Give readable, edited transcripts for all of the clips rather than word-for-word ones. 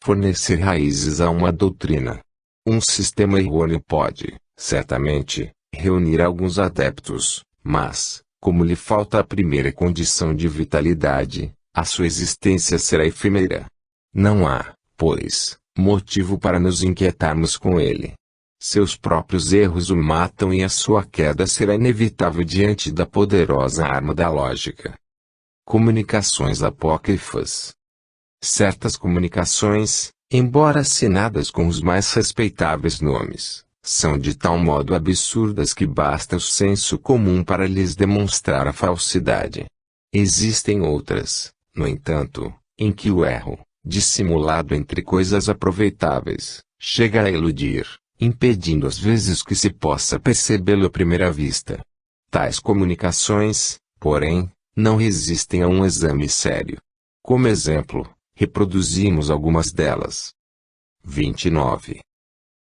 fornecer raízes a uma doutrina. Um sistema errôneo pode, certamente, reunir alguns adeptos, mas, como lhe falta a primeira condição de vitalidade, a sua existência será efêmera. Não há, pois, motivo para nos inquietarmos com ele. Seus próprios erros o matam e a sua queda será inevitável diante da poderosa arma da lógica. Comunicações apócrifas. Certas comunicações, embora assinadas com os mais respeitáveis nomes, são de tal modo absurdas que basta o senso comum para lhes demonstrar a falsidade. Existem outras, no entanto, em que o erro, dissimulado entre coisas aproveitáveis, chega a iludir, impedindo às vezes que se possa percebê-lo à primeira vista. Tais comunicações, porém, não resistem a um exame sério. Como exemplo, reproduzimos algumas delas. 29.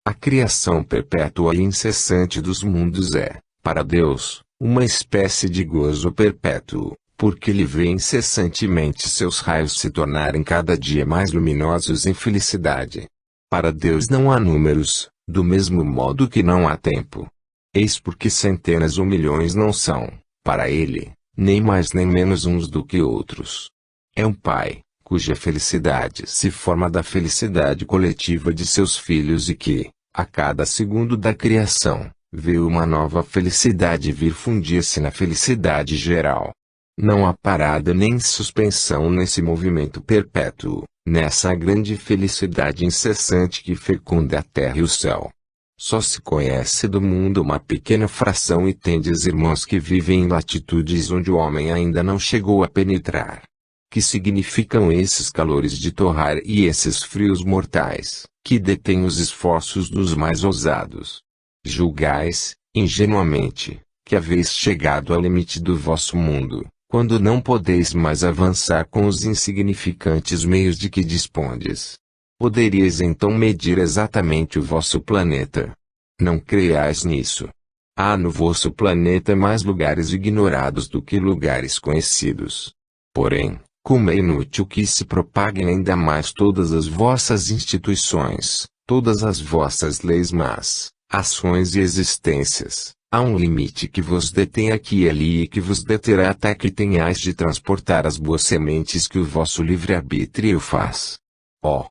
A criação perpétua e incessante dos mundos é, para Deus, uma espécie de gozo perpétuo, porque ele vê incessantemente seus raios se tornarem cada dia mais luminosos em felicidade. Para Deus não há números, do mesmo modo que não há tempo. Eis porque centenas ou milhões não são, para ele, nem mais nem menos uns do que outros. É um pai, cuja felicidade se forma da felicidade coletiva de seus filhos e que, a cada segundo da criação, vê uma nova felicidade vir fundir-se na felicidade geral. Não há parada nem suspensão nesse movimento perpétuo, nessa grande felicidade incessante que fecunda a terra e o céu. Só se conhece do mundo uma pequena fração e tendes irmãos que vivem em latitudes onde o homem ainda não chegou a penetrar. Que significam esses calores de torrar e esses frios mortais, que detêm os esforços dos mais ousados? Julgais, ingenuamente, que haveis chegado ao limite do vosso mundo, quando não podeis mais avançar com os insignificantes meios de que dispondes. Poderíeis então medir exatamente o vosso planeta. Não creiais nisso. Há no vosso planeta mais lugares ignorados do que lugares conhecidos. Porém, como é inútil que se propaguem ainda mais todas as vossas instituições, todas as vossas leis más, ações e existências, há um limite que vos detém aqui e ali e que vos deterá até que tenhais de transportar as boas sementes que o vosso livre-arbítrio faz. Oh!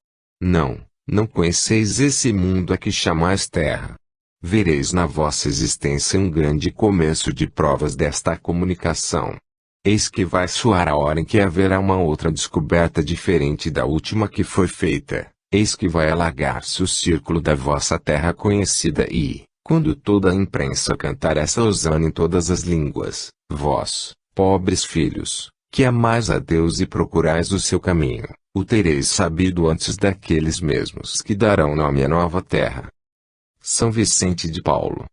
Não conheceis esse mundo a que chamais terra. Vereis na vossa existência um grande começo de provas desta comunicação. Eis que vai soar a hora em que haverá uma outra descoberta diferente da última que foi feita. Eis que vai alargar-se o círculo da vossa terra conhecida e, quando toda a imprensa cantar essa hosana em todas as línguas, vós, pobres filhos, que amais a Deus e procurais o seu caminho, o tereis sabido antes daqueles mesmos que darão nome à nova terra. São Vicente de Paulo.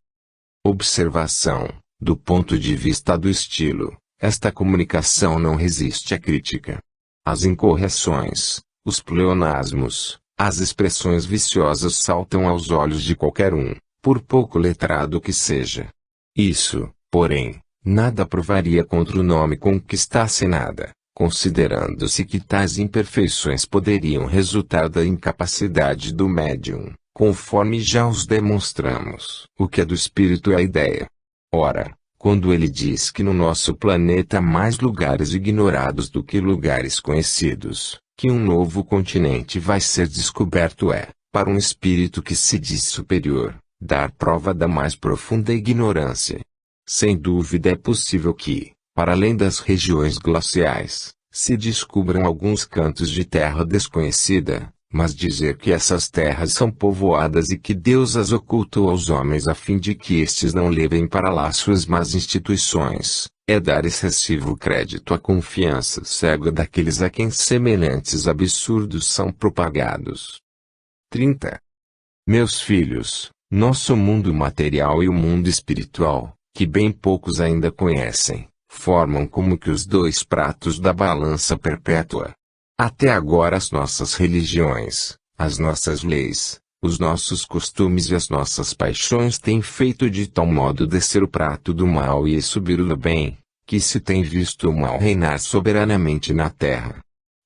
Observação: do ponto de vista do estilo, esta comunicação não resiste à crítica. As incorreções, os pleonasmos, as expressões viciosas saltam aos olhos de qualquer um, por pouco letrado que seja. Isso, porém, nada provaria contra o nome com que está assinada, considerando-se que tais imperfeições poderiam resultar da incapacidade do médium, conforme já os demonstramos. O que é do espírito é a ideia. Ora, quando ele diz que no nosso planeta há mais lugares ignorados do que lugares conhecidos, que um novo continente vai ser descoberto é, para um espírito que se diz superior, dar prova da mais profunda ignorância. Sem dúvida é possível que, para além das regiões glaciais, se descubram alguns cantos de terra desconhecida, mas dizer que essas terras são povoadas e que Deus as ocultou aos homens a fim de que estes não levem para lá suas más instituições, é dar excessivo crédito à confiança cega daqueles a quem semelhantes absurdos são propagados. 30. Meus filhos, nosso mundo material e o mundo espiritual, que bem poucos ainda conhecem, formam como que os dois pratos da balança perpétua. Até agora as nossas religiões, as nossas leis, os nossos costumes e as nossas paixões têm feito de tal modo descer o prato do mal e subir o do bem, que se tem visto o mal reinar soberanamente na terra.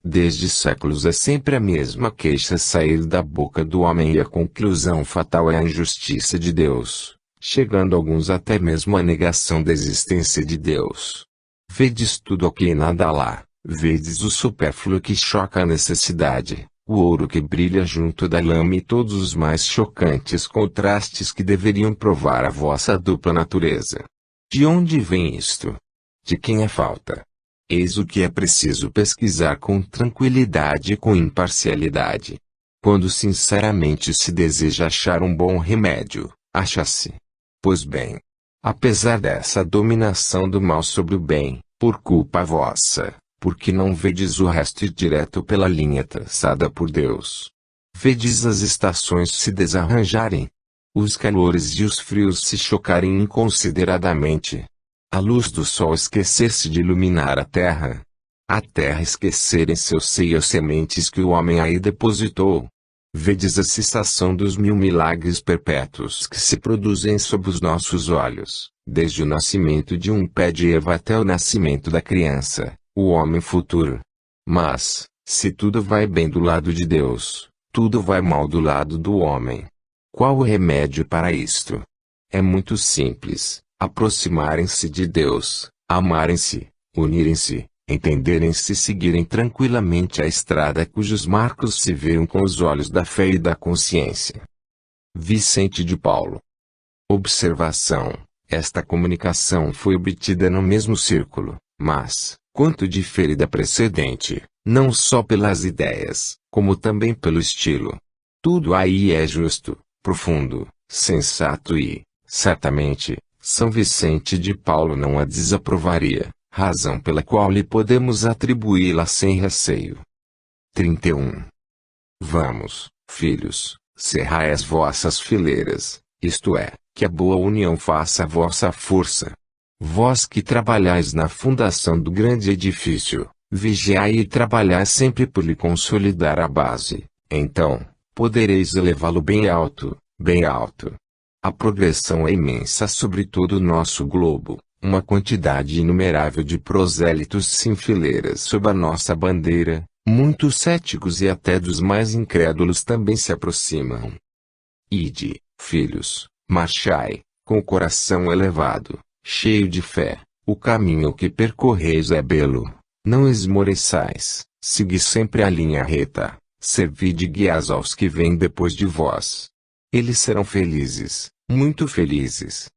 Desde séculos é sempre a mesma queixa sair da boca do homem e a conclusão fatal é a injustiça de Deus, chegando alguns até mesmo à negação da existência de Deus. Vedes tudo aqui e nada lá, vedes o supérfluo que choca a necessidade, o ouro que brilha junto da lama e todos os mais chocantes contrastes que deveriam provar a vossa dupla natureza. De onde vem isto? De quem é falta? Eis o que é preciso pesquisar com tranquilidade e com imparcialidade. Quando sinceramente se deseja achar um bom remédio, acha-se. Pois bem, apesar dessa dominação do mal sobre o bem, por culpa vossa, porque não vedes o resto ir direto pela linha traçada por Deus. Vedes as estações se desarranjarem, os calores e os frios se chocarem inconsideradamente, a luz do sol esquecer-se de iluminar a terra esquecer em seu seio as sementes que o homem aí depositou. Vedes a cessação dos 1000 milagres perpétuos que se produzem sob os nossos olhos, desde o nascimento de um pé de Eva até o nascimento da criança, o homem futuro. Mas, se tudo vai bem do lado de Deus, tudo vai mal do lado do homem. Qual o remédio para isto? É muito simples: aproximarem-se de Deus, amarem-se, unirem-se, entenderem-se e seguirem tranquilamente a estrada cujos marcos se veem com os olhos da fé e da consciência. Vicente de Paulo. Observação: esta comunicação foi obtida no mesmo círculo, mas, quanto difere da precedente, não só pelas ideias, como também pelo estilo. Tudo aí é justo, profundo, sensato e, certamente, São Vicente de Paulo não a desaprovaria, razão pela qual lhe podemos atribuí-la sem receio. 31. Vamos, filhos, cerrai as vossas fileiras, isto é, que a boa união faça a vossa força. Vós que trabalhais na fundação do grande edifício, vigiai e trabalhai sempre por lhe consolidar a base, então, podereis elevá-lo bem alto, bem alto. A progressão é imensa sobre todo o nosso globo. Uma quantidade inumerável de prosélitos se enfileiras sob a nossa bandeira, muitos céticos e até dos mais incrédulos também se aproximam. Ide, filhos, marchai, com o coração elevado, cheio de fé, o caminho que percorreis é belo, não esmoreçais, segui sempre a linha reta, servi de guias aos que vêm depois de vós. Eles serão felizes, muito felizes.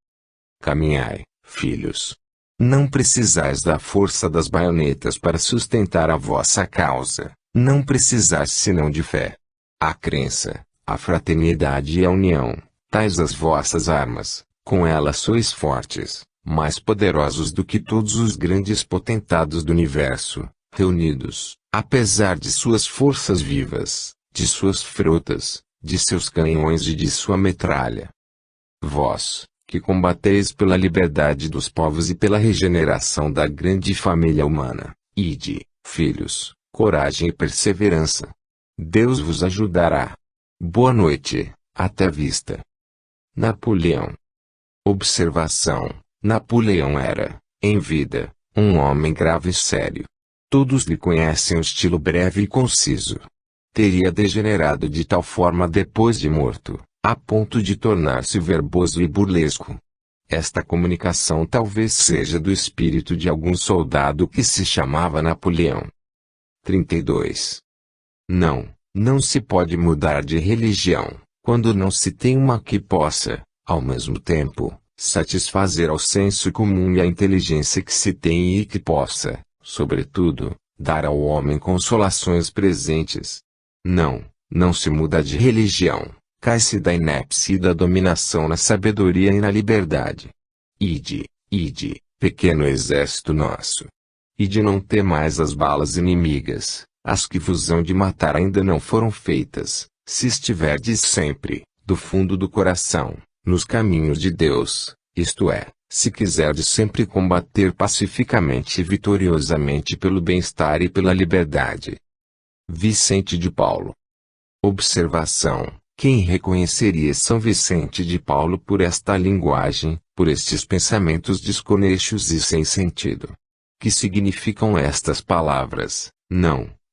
Caminhai, filhos. Não precisais da força das baionetas para sustentar a vossa causa, não precisais senão de fé. A crença, a fraternidade e a união, tais as vossas armas, com elas sois fortes, mais poderosos do que todos os grandes potentados do universo, reunidos, apesar de suas forças vivas, de suas frotas, de seus canhões e de sua metralha. Vós, que combateis pela liberdade dos povos e pela regeneração da grande família humana, ide, filhos, coragem e perseverança. Deus vos ajudará. Boa noite, até a vista. Napoleão. Observação: Napoleão era, em vida, um homem grave e sério. Todos lhe conhecem o estilo breve e conciso. Teria degenerado de tal forma depois de morto, a ponto de tornar-se verboso e burlesco. Esta comunicação talvez seja do espírito de algum soldado que se chamava Napoleão. 32. Não se pode mudar de religião, quando não se tem uma que possa, ao mesmo tempo, satisfazer ao senso comum e à inteligência que se tem e que possa, sobretudo, dar ao homem consolações presentes. Não se muda de religião, cai-se da inépcia e da dominação na sabedoria e na liberdade. Ide, pequeno exército nosso. Ide, não temais as balas inimigas, as que vos hão de matar ainda não foram feitas, se estiverdes sempre, do fundo do coração, nos caminhos de Deus, isto é, se quiserdes sempre combater pacificamente e vitoriosamente pelo bem-estar e pela liberdade. Vicente de Paulo. Observação: quem reconheceria São Vicente de Paulo por esta linguagem, por estes pensamentos desconexos e sem sentido? Que significam estas palavras?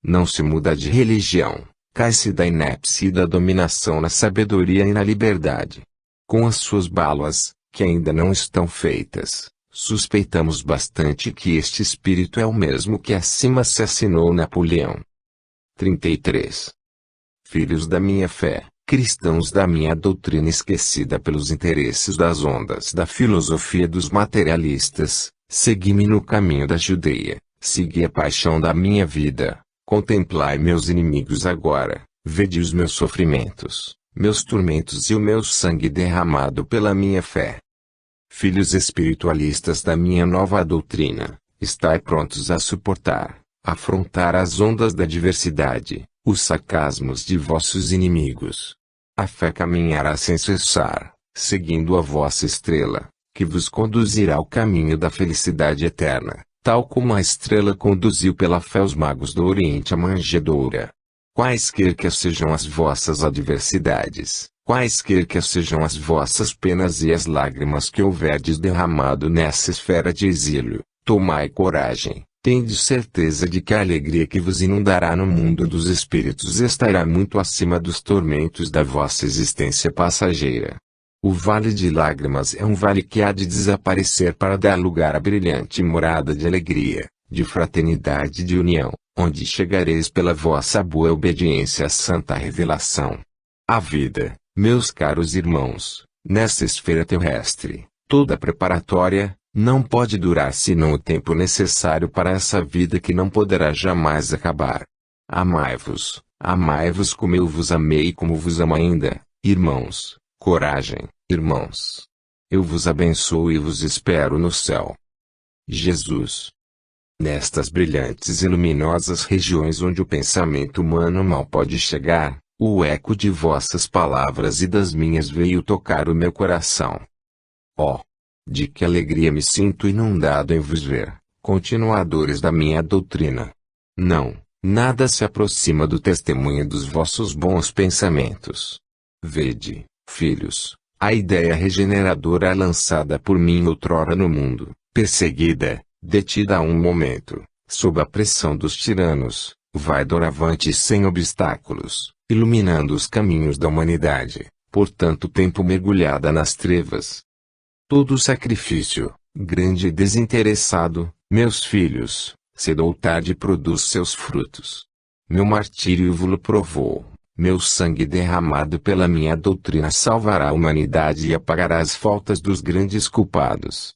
Não se muda de religião, cai-se da inépcia e da dominação na sabedoria e na liberdade. Com as suas balas, que ainda não estão feitas, suspeitamos bastante que este espírito é o mesmo que acima assassinou Napoleão. 33. Filhos da minha fé, cristãos da minha doutrina esquecida pelos interesses das ondas da filosofia dos materialistas, segui-me no caminho da Judeia, segui a paixão da minha vida, contemplai meus inimigos agora, vede os meus sofrimentos, meus tormentos e o meu sangue derramado pela minha fé. Filhos espiritualistas da minha nova doutrina, estai prontos a suportar, afrontar as ondas da diversidade, os sarcasmos de vossos inimigos. A fé caminhará sem cessar, seguindo a vossa estrela, que vos conduzirá ao caminho da felicidade eterna, tal como a estrela conduziu pela fé os magos do Oriente à manjedoura. Quaisquer que sejam as vossas adversidades, quaisquer que sejam as vossas penas e as lágrimas que houverdes derramado nessa esfera de exílio, tomai coragem, tendes certeza de que a alegria que vos inundará no mundo dos espíritos estará muito acima dos tormentos da vossa existência passageira. O vale de lágrimas é um vale que há de desaparecer para dar lugar à brilhante morada de alegria, de fraternidade e de união, onde chegareis pela vossa boa obediência à santa revelação. A vida, meus caros irmãos, nesta esfera terrestre, toda preparatória, não pode durar senão o tempo necessário para essa vida que não poderá jamais acabar. Amai-vos, amai-vos como eu vos amei e como vos amo ainda, irmãos. Coragem, irmãos. Eu vos abençoo e vos espero no céu. Jesus. Nestas brilhantes e luminosas regiões onde o pensamento humano mal pode chegar, o eco de vossas palavras e das minhas veio tocar o meu coração. Oh! De que alegria me sinto inundado em vos ver, continuadores da minha doutrina. Não, nada se aproxima do testemunho dos vossos bons pensamentos. Vede, filhos, a ideia regeneradora lançada por mim outrora no mundo, perseguida, detida a um momento, sob a pressão dos tiranos, vai doravante sem obstáculos, iluminando os caminhos da humanidade, por tanto tempo mergulhada nas trevas. Todo sacrifício, grande e desinteressado, meus filhos, cedo ou tarde produz seus frutos. Meu martírio vos provou. Meu sangue derramado pela minha doutrina salvará a humanidade e apagará as faltas dos grandes culpados.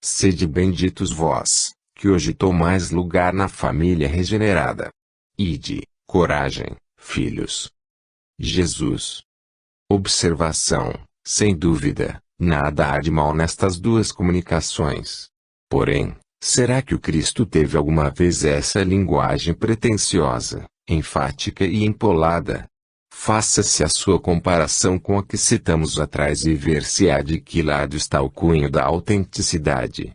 Sede benditos vós, que hoje tomais lugar na família regenerada. Ide, coragem, filhos. Jesus. Observação, sem dúvida, nada há de mal nestas duas comunicações. Porém, será que o Cristo teve alguma vez essa linguagem pretensiosa, enfática e empolada? Faça-se a sua comparação com a que citamos atrás e ver se há de que lado está o cunho da autenticidade.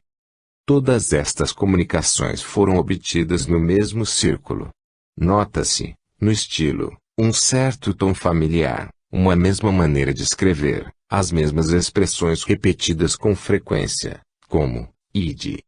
Todas estas comunicações foram obtidas no mesmo círculo. Nota-se, no estilo, um certo tom familiar, uma mesma maneira de escrever, as mesmas expressões repetidas com frequência, como, ide,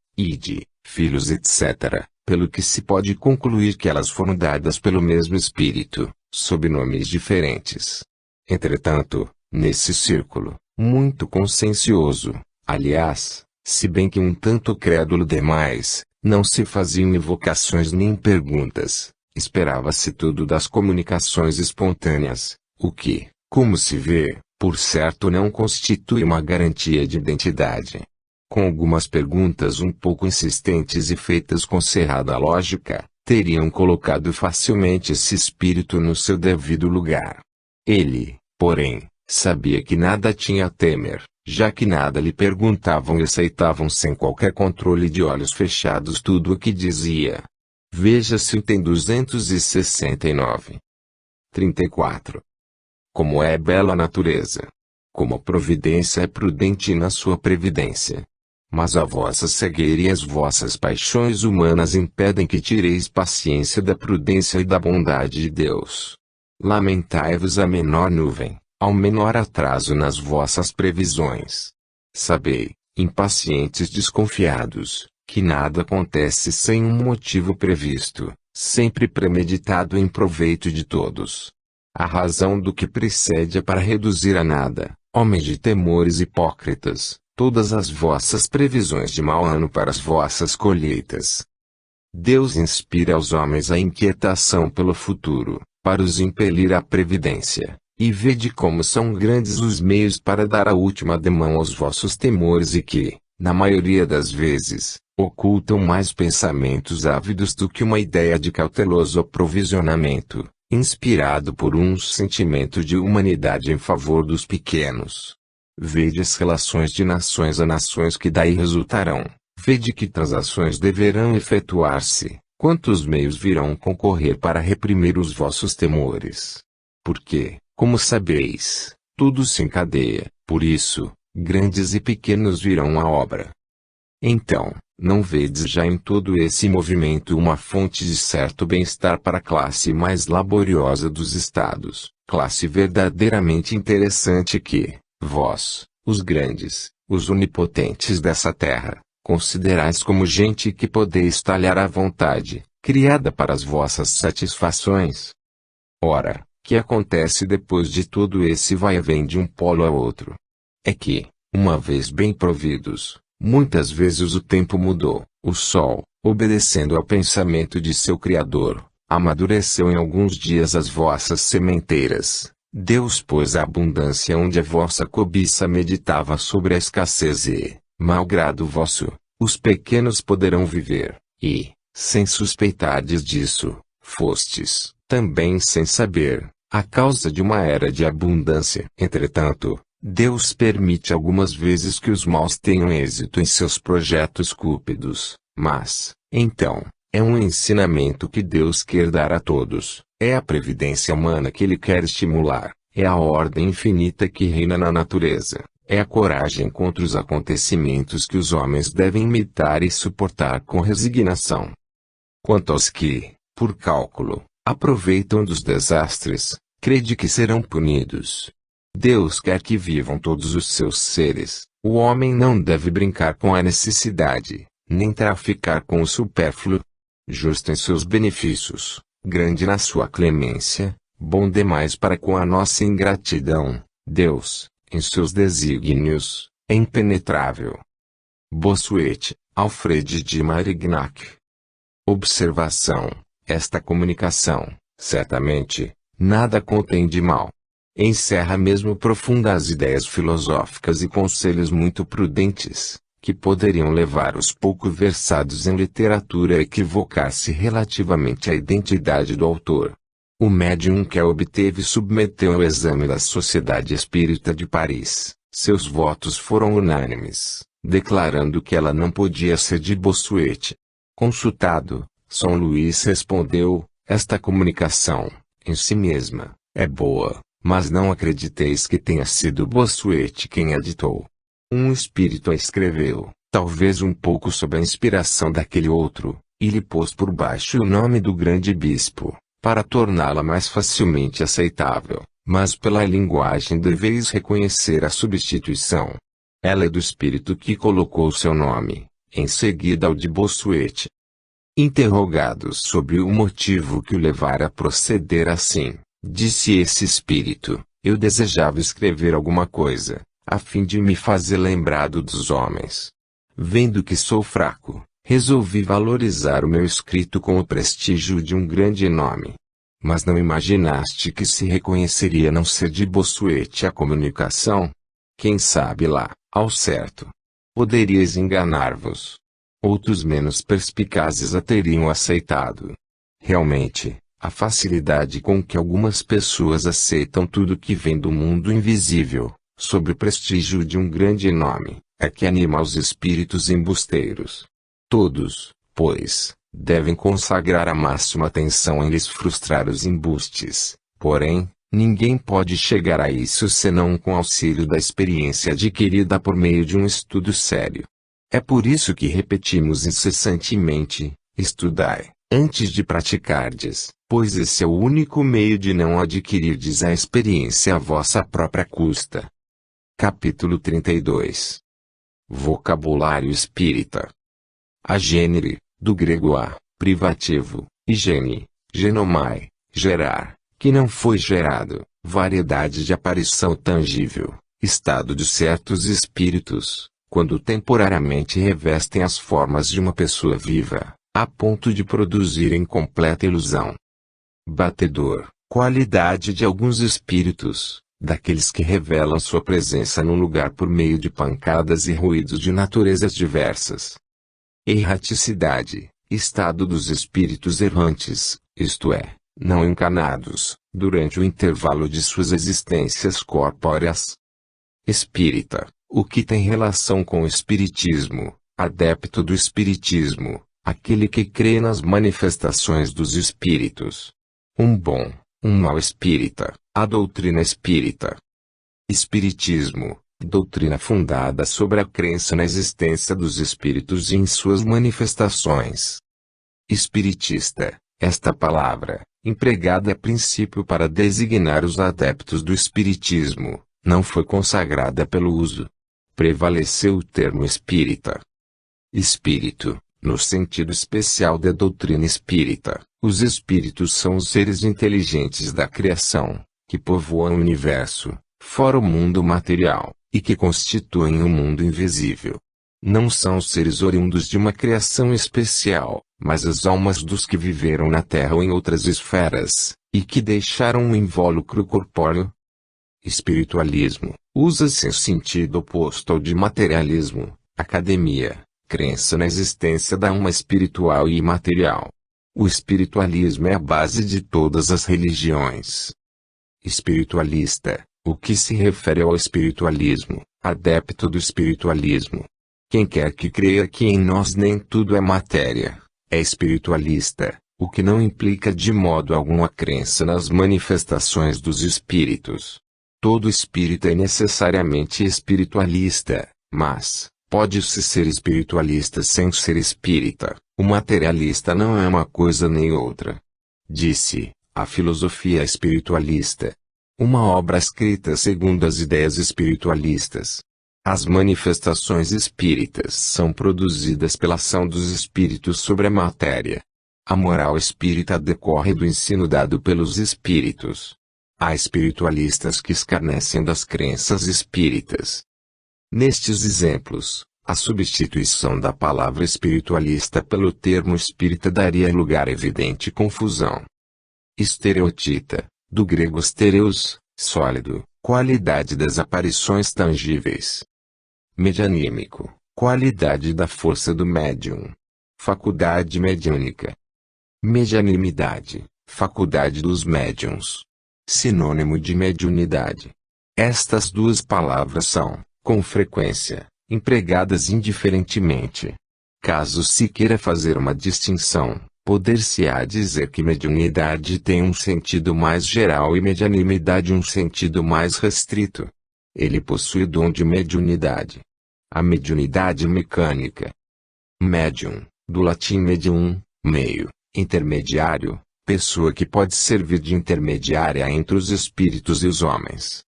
filhos etc., pelo que se pode concluir que elas foram dadas pelo mesmo Espírito, sob nomes diferentes. Entretanto, nesse círculo, muito consciencioso, aliás, se bem que um tanto crédulo demais, não se faziam evocações nem perguntas, esperava-se tudo das comunicações espontâneas, o que, como se vê, por certo não constitui uma garantia de identidade. Com algumas perguntas um pouco insistentes e feitas com cerrada lógica, teriam colocado facilmente esse espírito no seu devido lugar. Ele, porém, sabia que nada tinha a temer, já que nada lhe perguntavam e aceitavam sem qualquer controle de olhos fechados tudo o que dizia. Veja-se o item 269. 34. Como é bela a natureza! Como a providência é prudente na sua previdência! Mas a vossa cegueira e as vossas paixões humanas impedem que tireis paciência da prudência e da bondade de Deus. Lamentai-vos a menor nuvem, ao menor atraso nas vossas previsões. Sabei, impacientes desconfiados, que nada acontece sem um motivo previsto, sempre premeditado em proveito de todos. A razão do que precede é para reduzir a nada, homens de temores hipócritas, todas as vossas previsões de mau ano para as vossas colheitas. Deus inspira aos homens a inquietação pelo futuro, para os impelir à previdência, e vede como são grandes os meios para dar a última demão aos vossos temores e que, na maioria das vezes, ocultam mais pensamentos ávidos do que uma ideia de cauteloso aprovisionamento, inspirado por um sentimento de humanidade em favor dos pequenos. Vede as relações de nações a nações que daí resultarão, vede que transações deverão efetuar-se, quantos meios virão concorrer para reprimir os vossos temores. Porque, como sabeis, tudo se encadeia, por isso, grandes e pequenos virão à obra. Então, não vedes já em todo esse movimento uma fonte de certo bem-estar para a classe mais laboriosa dos estados, classe verdadeiramente interessante que, vós, os grandes, os onipotentes dessa terra, considerais como gente que podeis talhar à vontade, criada para as vossas satisfações? Ora, que acontece depois de todo esse vai-vem de um polo a outro? É que, uma vez bem providos, muitas vezes o tempo mudou, o sol, obedecendo ao pensamento de seu Criador, amadureceu em alguns dias as vossas sementeiras. Deus pôs a abundância onde a vossa cobiça meditava sobre a escassez e, malgrado vosso, os pequenos poderão viver, e, sem suspeitardes disso, fostes, também sem saber, a causa de uma era de abundância. Entretanto, Deus permite algumas vezes que os maus tenham êxito em seus projetos cúpidos, mas, então, é um ensinamento que Deus quer dar a todos, é a previdência humana que Ele quer estimular, é a ordem infinita que reina na natureza, é a coragem contra os acontecimentos que os homens devem imitar e suportar com resignação. Quanto aos que, por cálculo, aproveitam dos desastres, crede que serão punidos. Deus quer que vivam todos os seus seres, o homem não deve brincar com a necessidade, nem traficar com o supérfluo. Justo em seus benefícios, grande na sua clemência, bom demais para com a nossa ingratidão, Deus, em seus desígnios, é impenetrável. Bossuet, Alfred de Marignac. Observação: esta comunicação, certamente, nada contém de mal. Encerra mesmo profundas ideias filosóficas e conselhos muito prudentes, que poderiam levar os pouco versados em literatura a equivocar-se relativamente à identidade do autor. O médium que a obteve submeteu ao exame da Sociedade Espírita de Paris. Seus votos foram unânimes, declarando que ela não podia ser de Bossuet. Consultado, São Luís respondeu: esta comunicação, em si mesma, é boa, mas não acrediteis que tenha sido Bossuet quem a ditou. Um espírito a escreveu, talvez um pouco sob a inspiração daquele outro, e lhe pôs por baixo o nome do grande bispo, para torná-la mais facilmente aceitável, mas pela linguagem deveis reconhecer a substituição. Ela é do espírito que colocou seu nome, em seguida ao de Bossuet. Interrogados sobre o motivo que o levara a proceder assim, disse esse espírito: eu desejava escrever alguma coisa, a fim de me fazer lembrado dos homens. Vendo que sou fraco, resolvi valorizar o meu escrito com o prestígio de um grande nome. Mas não imaginaste que se reconheceria não ser de Bossuet a comunicação? Quem sabe lá, ao certo. Poderíeis enganar-vos. Outros menos perspicazes a teriam aceitado. Realmente, a facilidade com que algumas pessoas aceitam tudo que vem do mundo invisível, sob o prestígio de um grande nome, é que anima os espíritos embusteiros. Todos, pois, devem consagrar a máxima atenção em lhes frustrar os embustes, porém, ninguém pode chegar a isso senão com auxílio da experiência adquirida por meio de um estudo sério. É por isso que repetimos incessantemente: estudai, antes de praticardes, pois esse é o único meio de não adquirirdes a experiência à vossa própria custa. Capítulo 32. Vocabulário espírita. A gênere, do grego a, privativo, higiene, genomai, gerar, que não foi gerado, variedade de aparição tangível, estado de certos espíritos, quando temporariamente revestem as formas de uma pessoa viva, a ponto de produzirem completa ilusão. Batedor, qualidade de alguns espíritos, daqueles que revelam sua presença no lugar por meio de pancadas e ruídos de naturezas diversas. Erraticidade, estado dos espíritos errantes, isto é, não encarnados, durante o intervalo de suas existências corpóreas. Espírita, o que tem relação com o espiritismo, adepto do espiritismo, aquele que crê nas manifestações dos espíritos. Um bom, um mau espírita, a doutrina espírita. Espiritismo, doutrina fundada sobre a crença na existência dos espíritos e em suas manifestações. Espiritista, esta palavra, empregada a princípio para designar os adeptos do espiritismo, não foi consagrada pelo uso. Prevaleceu o termo espírita. Espírito, no sentido especial da doutrina espírita, os espíritos são os seres inteligentes da criação, que povoam o universo, fora o mundo material, e que constituem o mundo invisível. Não são os seres oriundos de uma criação especial, mas as almas dos que viveram na Terra ou em outras esferas, e que deixaram um invólucro corpóreo. Espiritualismo, usa-se em sentido oposto ao de materialismo, academia, crença na existência da alma espiritual e imaterial. O espiritualismo é a base de todas as religiões. Espiritualista, o que se refere ao espiritualismo, adepto do espiritualismo. Quem quer que creia que em nós nem tudo é matéria, é espiritualista, o que não implica de modo algum a crença nas manifestações dos espíritos. Todo espírita é necessariamente espiritualista, mas pode-se ser espiritualista sem ser espírita. O materialista não é uma coisa nem outra. Disse, a filosofia espiritualista. Uma obra escrita segundo as ideias espiritualistas. As manifestações espíritas são produzidas pela ação dos espíritos sobre a matéria. A moral espírita decorre do ensino dado pelos espíritos. Há espiritualistas que escarnecem das crenças espíritas. Nestes exemplos, a substituição da palavra espiritualista pelo termo espírita daria lugar a evidente confusão. Estereotita, do grego stereos, sólido, qualidade das aparições tangíveis. Medianímico, qualidade da força do médium. Faculdade mediúnica. Medianimidade, faculdade dos médiuns. Sinônimo de mediunidade. Estas duas palavras são, com frequência, empregadas indiferentemente. Caso se queira fazer uma distinção, poder-se-á dizer que mediunidade tem um sentido mais geral e medianimidade um sentido mais restrito. Ele possui dom de mediunidade. A mediunidade mecânica. Medium, do latim medium, meio, intermediário, pessoa que pode servir de intermediária entre os espíritos e os homens.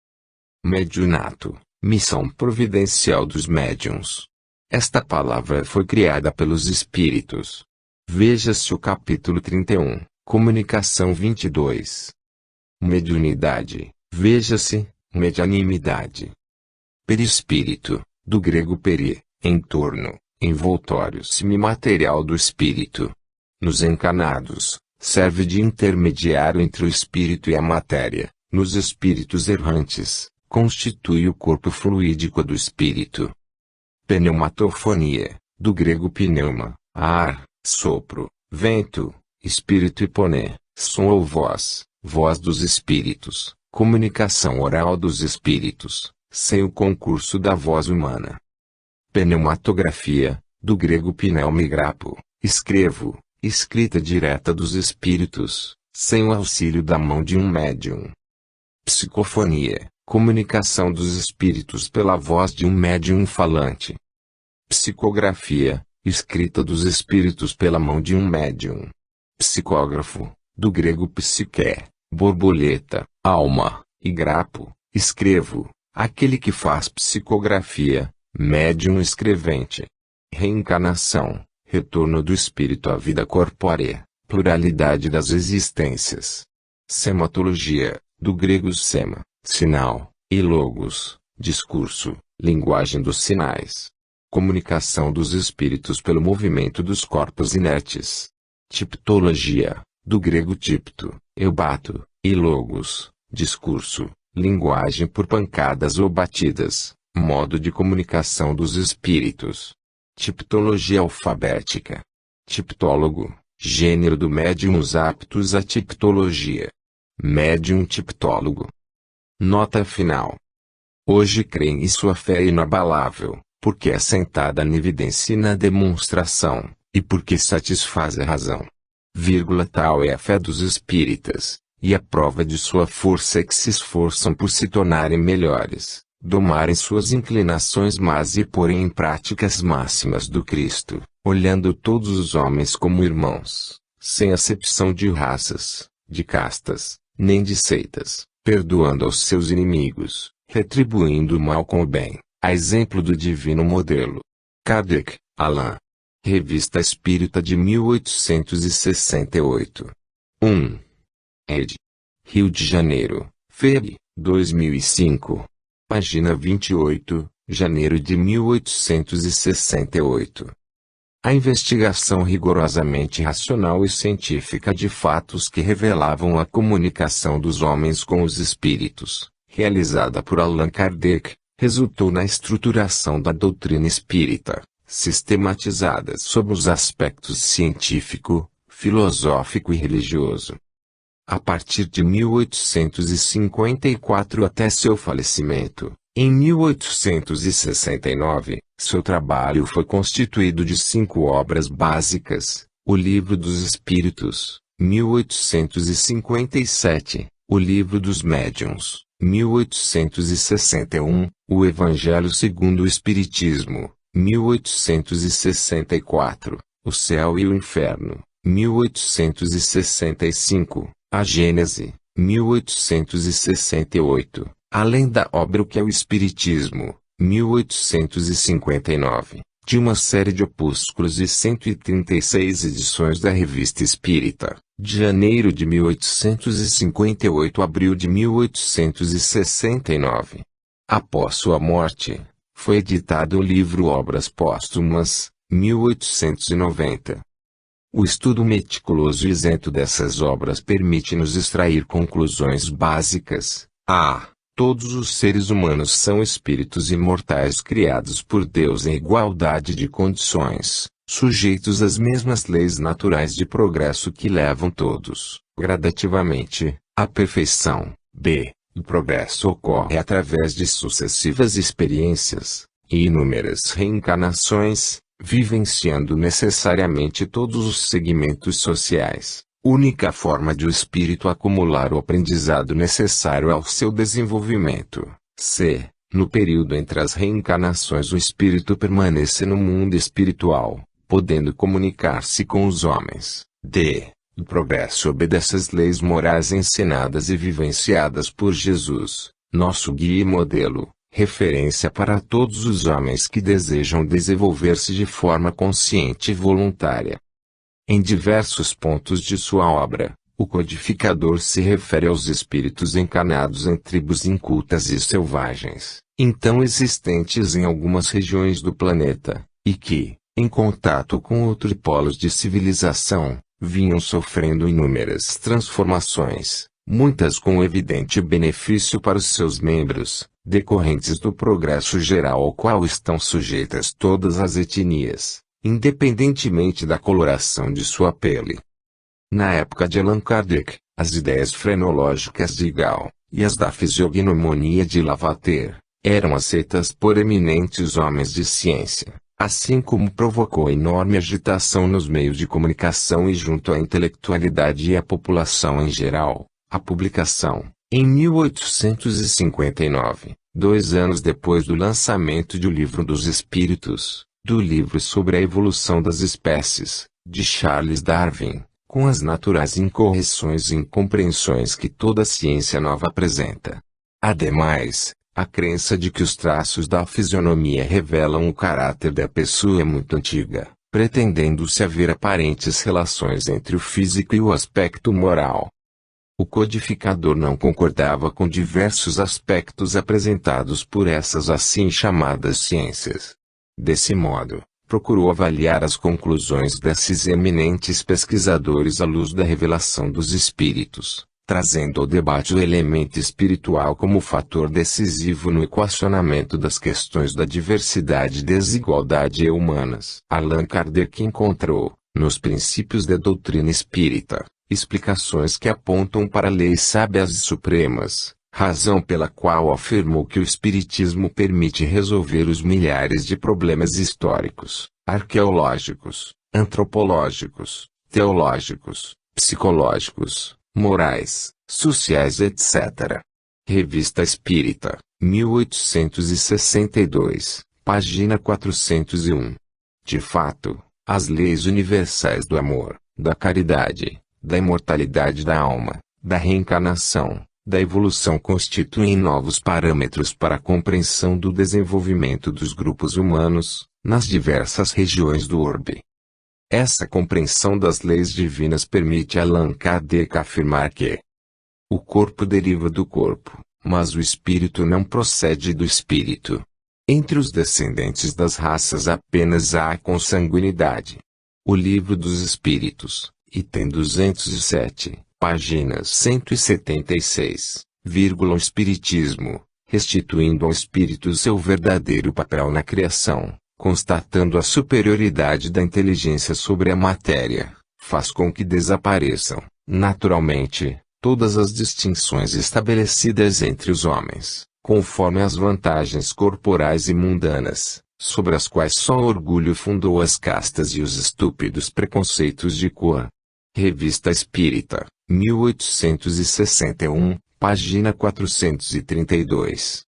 Mediunato, missão providencial dos médiuns. Esta palavra foi criada pelos espíritos. Veja-se o capítulo 31, Comunicação 22. Mediunidade, veja-se, medianimidade. Perispírito, do grego peri, entorno, envoltório semimaterial do espírito. Nos encarnados, serve de intermediário entre o espírito e a matéria. Nos espíritos errantes, constitui o corpo fluídico do espírito. Pneumatofonia, do grego pneuma, ar, sopro, vento, espírito e poné, som ou voz, voz dos espíritos, comunicação oral dos espíritos, sem o concurso da voz humana. Pneumatografia, do grego pneumigrapo, escrevo, escrita direta dos espíritos, sem o auxílio da mão de um médium. Psicofonia, comunicação dos espíritos pela voz de um médium falante. Psicografia, escrita dos espíritos pela mão de um médium. Psicógrafo, do grego psique, borboleta, alma, e grapo, escrevo, aquele que faz psicografia, médium escrevente. Reencarnação, retorno do espírito à vida corpórea, pluralidade das existências. Sematologia, do grego sema, sinal, e logos, discurso, linguagem dos sinais. Comunicação dos espíritos pelo movimento dos corpos inertes. Tiptologia, do grego tipto, eubato, e logos, discurso, linguagem por pancadas ou batidas, modo de comunicação dos espíritos. Tiptologia alfabética. Tiptólogo, gênero do médiums aptos à tiptologia. Médium tiptólogo. Nota final. Hoje creem e sua fé é inabalável, porque é assentada na evidência e na demonstração, e porque satisfaz a razão. Tal é a fé dos espíritas, e a prova de sua força é que se esforçam por se tornarem melhores, domarem suas inclinações más e porem em prática as máximas do Cristo, olhando todos os homens como irmãos, sem acepção de raças, de castas, nem de seitas, perdoando aos seus inimigos, retribuindo o mal com o bem, a exemplo do divino modelo. Kardec, Allan. Revista Espírita de 1868. 1. Ed. Rio de Janeiro, Feb. 2005. Página 28, janeiro de 1868. A investigação rigorosamente racional e científica de fatos que revelavam a comunicação dos homens com os espíritos, realizada por Allan Kardec, resultou na estruturação da doutrina espírita, sistematizadas sob os aspectos científico, filosófico e religioso. A partir de 1854 até seu falecimento, em 1869, seu trabalho foi constituído de 5 obras básicas: o Livro dos Espíritos, 1857, o Livro dos Médiuns, 1861, o Evangelho segundo o Espiritismo, 1864, o Céu e o Inferno, 1865, a Gênese, 1868, além da obra O que é o Espiritismo, 1859, de uma série de opúsculos e 136 edições da Revista Espírita, de janeiro de 1858 a abril de 1869. Após sua morte, foi editado o livro Obras Póstumas, 1890. O estudo meticuloso e isento dessas obras permite-nos extrair conclusões básicas. A. Todos os seres humanos são espíritos imortais criados por Deus em igualdade de condições, sujeitos às mesmas leis naturais de progresso que levam todos, gradativamente, à perfeição. B. O progresso ocorre através de sucessivas experiências, e inúmeras reencarnações, vivenciando necessariamente todos os segmentos sociais, única forma de o espírito acumular o aprendizado necessário ao seu desenvolvimento. C. No período entre as reencarnações o espírito permanece no mundo espiritual, podendo comunicar-se com os homens. D. O progresso obedece às leis morais ensinadas e vivenciadas por Jesus, nosso guia e modelo, referência para todos os homens que desejam desenvolver-se de forma consciente e voluntária. Em diversos pontos de sua obra, o codificador se refere aos espíritos encarnados em tribos incultas e selvagens, então existentes em algumas regiões do planeta, e que, em contato com outros polos de civilização, vinham sofrendo inúmeras transformações, muitas com evidente benefício para os seus membros, decorrentes do progresso geral ao qual estão sujeitas todas as etnias, independentemente da coloração de sua pele. Na época de Allan Kardec, as ideias frenológicas de Gall, e as da fisiognomonia de Lavater, eram aceitas por eminentes homens de ciência, assim como provocou enorme agitação nos meios de comunicação e junto à intelectualidade e à população em geral, a publicação, em 1859, 2 anos depois do lançamento de O Livro dos Espíritos, do livro sobre a evolução das espécies, de Charles Darwin, com as naturais incorreções e incompreensões que toda ciência nova apresenta. Ademais, a crença de que os traços da fisionomia revelam o caráter da pessoa é muito antiga, pretendendo-se haver aparentes relações entre o físico e o aspecto moral. O codificador não concordava com diversos aspectos apresentados por essas assim chamadas ciências. Desse modo, procurou avaliar as conclusões desses eminentes pesquisadores à luz da revelação dos espíritos, trazendo ao debate o elemento espiritual como fator decisivo no equacionamento das questões da diversidade e desigualdade humanas. Allan Kardec encontrou, nos princípios da doutrina espírita, explicações que apontam para leis sábias e supremas, razão pela qual afirmou que o espiritismo permite resolver os milhares de problemas históricos, arqueológicos, antropológicos, teológicos, psicológicos, morais, sociais, etc. Revista Espírita, 1862, página 401. De fato, as leis universais do amor, da caridade, da imortalidade da alma, da reencarnação, da evolução constituem novos parâmetros para a compreensão do desenvolvimento dos grupos humanos, nas diversas regiões do orbe. Essa compreensão das leis divinas permite a Allan Kardec afirmar que o corpo deriva do corpo, mas o espírito não procede do espírito. Entre os descendentes das raças apenas há a consanguinidade. O Livro dos Espíritos, item 207, páginas 176, o Espiritismo, restituindo ao espírito seu verdadeiro papel na criação, constatando a superioridade da inteligência sobre a matéria, faz com que desapareçam, naturalmente, todas as distinções estabelecidas entre os homens, conforme as vantagens corporais e mundanas, sobre as quais só o orgulho fundou as castas e os estúpidos preconceitos de cor. Revista Espírita, 1861, página 432.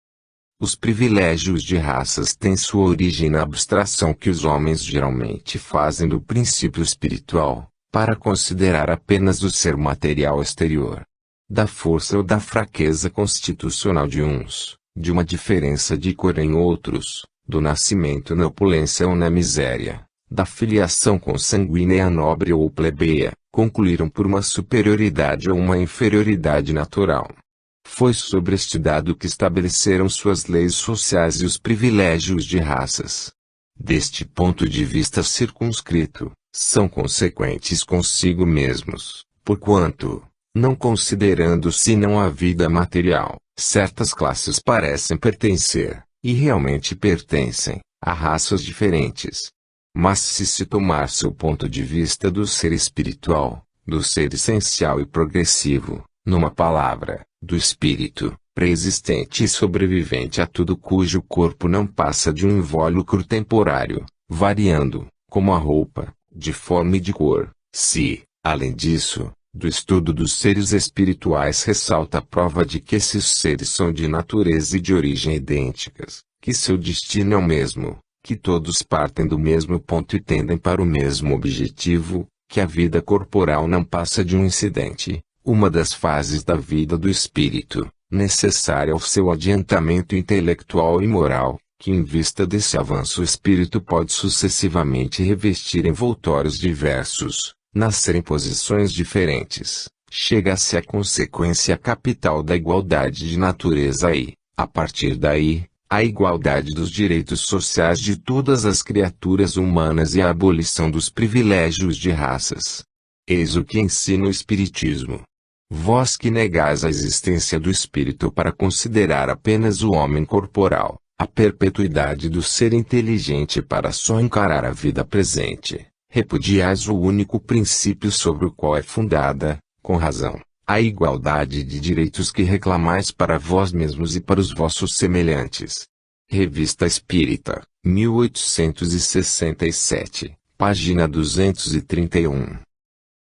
Os privilégios de raças têm sua origem na abstração que os homens geralmente fazem do princípio espiritual, para considerar apenas o ser material exterior. Da força ou da fraqueza constitucional de uns, de uma diferença de cor em outros, do nascimento na opulência ou na miséria, da filiação consanguínea nobre ou plebeia, concluíram por uma superioridade ou uma inferioridade natural. Foi sobre este dado que estabeleceram suas leis sociais e os privilégios de raças. Deste ponto de vista circunscrito, são consequentes consigo mesmos, porquanto, não considerando senão a vida material, certas classes parecem pertencer, e realmente pertencem, a raças diferentes. Mas se tomar-se o ponto de vista do ser espiritual, do ser essencial e progressivo, numa palavra, do espírito, preexistente e sobrevivente a tudo cujo corpo não passa de um invólucro temporário, variando, como a roupa, de forma e de cor, se, além disso, do estudo dos seres espirituais ressalta a prova de que esses seres são de natureza e de origem idênticas, que seu destino é o mesmo, que todos partem do mesmo ponto e tendem para o mesmo objetivo, que a vida corporal não passa de um incidente, uma das fases da vida do espírito, necessária ao seu adiantamento intelectual e moral, que em vista desse avanço o espírito pode sucessivamente revestir envoltórios diversos, nascer em posições diferentes, chega-se à consequência capital da igualdade de natureza e, a partir daí, a igualdade dos direitos sociais de todas as criaturas humanas e a abolição dos privilégios de raças. Eis o que ensina o Espiritismo. Vós que negais a existência do espírito para considerar apenas o homem corporal, a perpetuidade do ser inteligente para só encarar a vida presente, repudiais o único princípio sobre o qual é fundada, com razão, a igualdade de direitos que reclamais para vós mesmos e para os vossos semelhantes. Revista Espírita, 1867, página 231.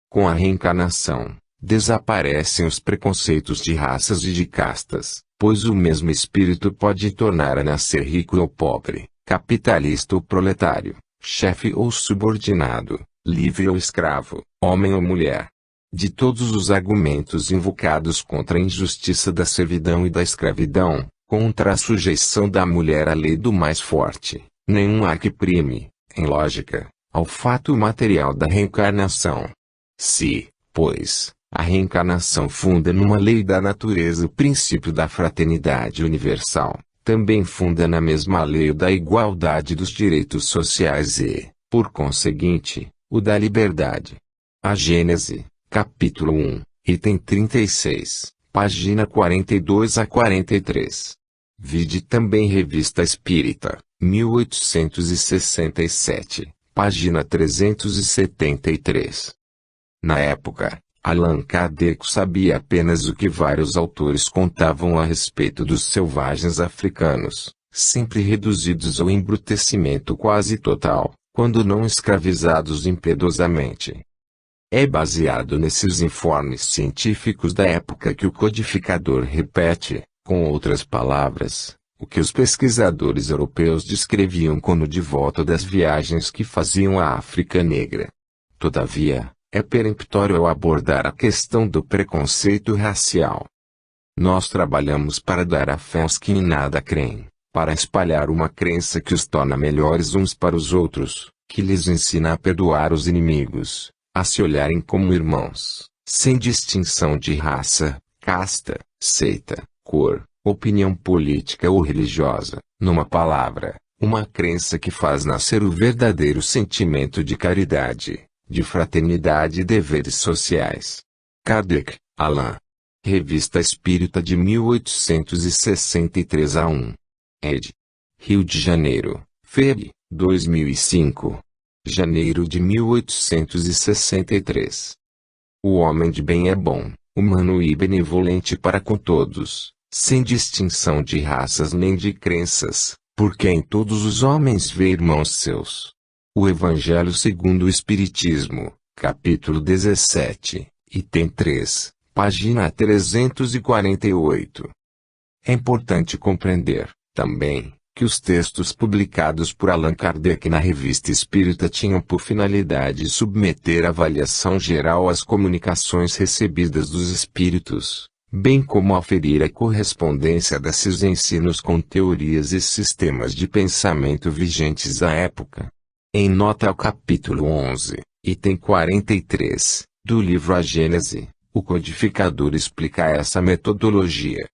Com a reencarnação, desaparecem os preconceitos de raças e de castas, pois o mesmo espírito pode tornar a nascer rico ou pobre, capitalista ou proletário, chefe ou subordinado, livre ou escravo, homem ou mulher. De todos os argumentos invocados contra a injustiça da servidão e da escravidão, contra a sujeição da mulher à lei do mais forte, nenhum há que prime, em lógica, ao fato material da reencarnação. Se, pois, a reencarnação funda numa lei da natureza o princípio da fraternidade universal, também funda na mesma lei o da igualdade dos direitos sociais e, por conseguinte, o da liberdade. A Gênese, capítulo 1, item 36, página 42 a 43. Vide também Revista Espírita, 1867, página 373. Na época, Allan Kardec sabia apenas o que vários autores contavam a respeito dos selvagens africanos, sempre reduzidos ao embrutecimento quase total, quando não escravizados impiedosamente. É baseado nesses informes científicos da época que o codificador repete, com outras palavras, o que os pesquisadores europeus descreviam quando de volta das viagens que faziam à África Negra. Todavia, é peremptório ao abordar a questão do preconceito racial. Nós trabalhamos para dar a fé aos que em nada creem, para espalhar uma crença que os torna melhores uns para os outros, que lhes ensina a perdoar os inimigos, a se olharem como irmãos, sem distinção de raça, casta, seita, cor, opinião política ou religiosa, numa palavra, uma crença que faz nascer o verdadeiro sentimento de caridade, de fraternidade e deveres sociais. Kardec, Allan. Revista Espírita de 1863 a 1. Ed. Rio de Janeiro, Feb. 2005. Janeiro de 1863. O homem de bem é bom, humano e benevolente para com todos, sem distinção de raças nem de crenças, porque em todos os homens vê irmãos seus. O Evangelho segundo o Espiritismo, capítulo 17, item 3, página 348. É importante compreender, também, que os textos publicados por Allan Kardec na Revista Espírita tinham por finalidade submeter a avaliação geral às comunicações recebidas dos espíritos, bem como aferir a correspondência desses ensinos com teorias e sistemas de pensamento vigentes à época. Em nota ao capítulo 11, item 43, do livro A Gênese, o codificador explica essa metodologia.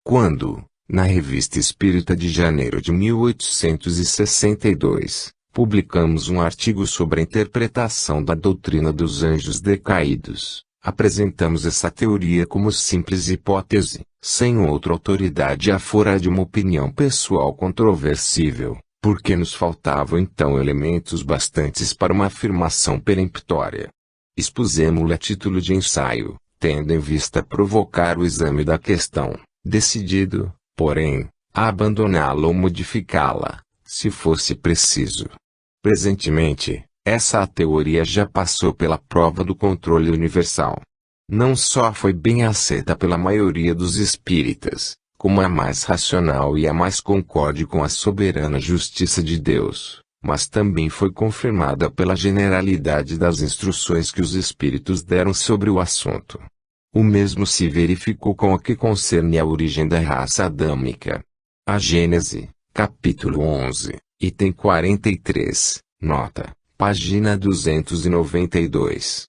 Quando, na Revista Espírita de janeiro de 1862, publicamos um artigo sobre a interpretação da doutrina dos anjos decaídos, apresentamos essa teoria como simples hipótese, sem outra autoridade afora de uma opinião pessoal controversível, porque nos faltavam então elementos bastantes para uma afirmação peremptória. Expusemo-la a título de ensaio, tendo em vista provocar o exame da questão, decidido, porém, a abandoná-la ou modificá-la, se fosse preciso. Presentemente, essa teoria já passou pela prova do controle universal. Não só foi bem aceita pela maioria dos espíritas, como a mais racional e a mais concorde com a soberana justiça de Deus, mas também foi confirmada pela generalidade das instruções que os espíritos deram sobre o assunto. O mesmo se verificou com o que concerne à origem da raça adâmica. A Gênese, capítulo 11, item 43, nota, página 292.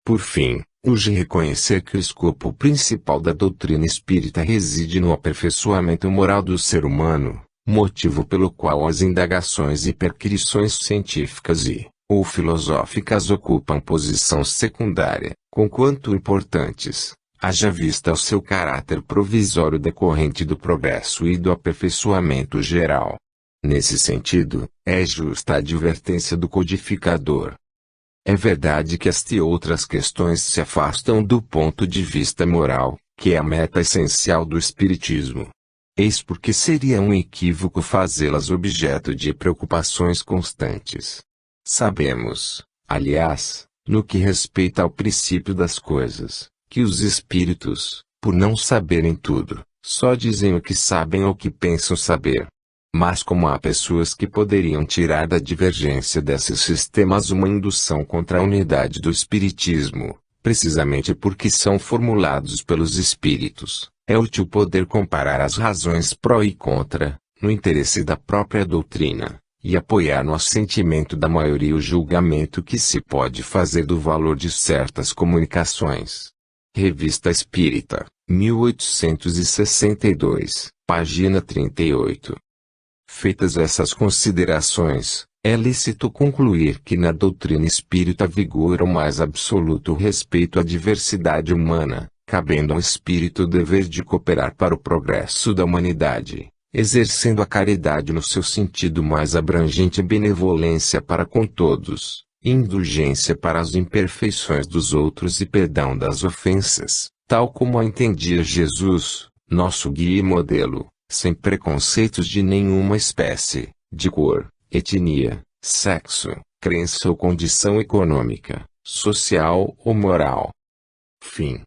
Por fim, urge reconhecer que o escopo principal da doutrina espírita reside no aperfeiçoamento moral do ser humano, motivo pelo qual as indagações e perquisições científicas ou filosóficas ocupam posição secundária, conquanto importantes, haja vista ao seu caráter provisório decorrente do progresso e do aperfeiçoamento geral. Nesse sentido, é justa a advertência do codificador. É verdade que esta e outras questões se afastam do ponto de vista moral, que é a meta essencial do Espiritismo. Eis porque seria um equívoco fazê-las objeto de preocupações constantes. Sabemos, aliás, no que respeita ao princípio das coisas, que os espíritos, por não saberem tudo, só dizem o que sabem ou que pensam saber. Mas como há pessoas que poderiam tirar da divergência desses sistemas uma indução contra a unidade do espiritismo, precisamente porque são formulados pelos espíritos, é útil poder comparar as razões pró e contra, no interesse da própria doutrina, e apoiar no assentimento da maioria o julgamento que se pode fazer do valor de certas comunicações. Revista Espírita, 1862, página 38. Feitas essas considerações, é lícito concluir que na doutrina espírita vigora o mais absoluto respeito à diversidade humana, cabendo ao espírito o dever de cooperar para o progresso da humanidade, exercendo a caridade no seu sentido mais abrangente e benevolência para com todos, indulgência para as imperfeições dos outros e perdão das ofensas, tal como a entendia Jesus, nosso guia e modelo, sem preconceitos de nenhuma espécie, de cor, etnia, sexo, crença ou condição econômica, social ou moral. Fim.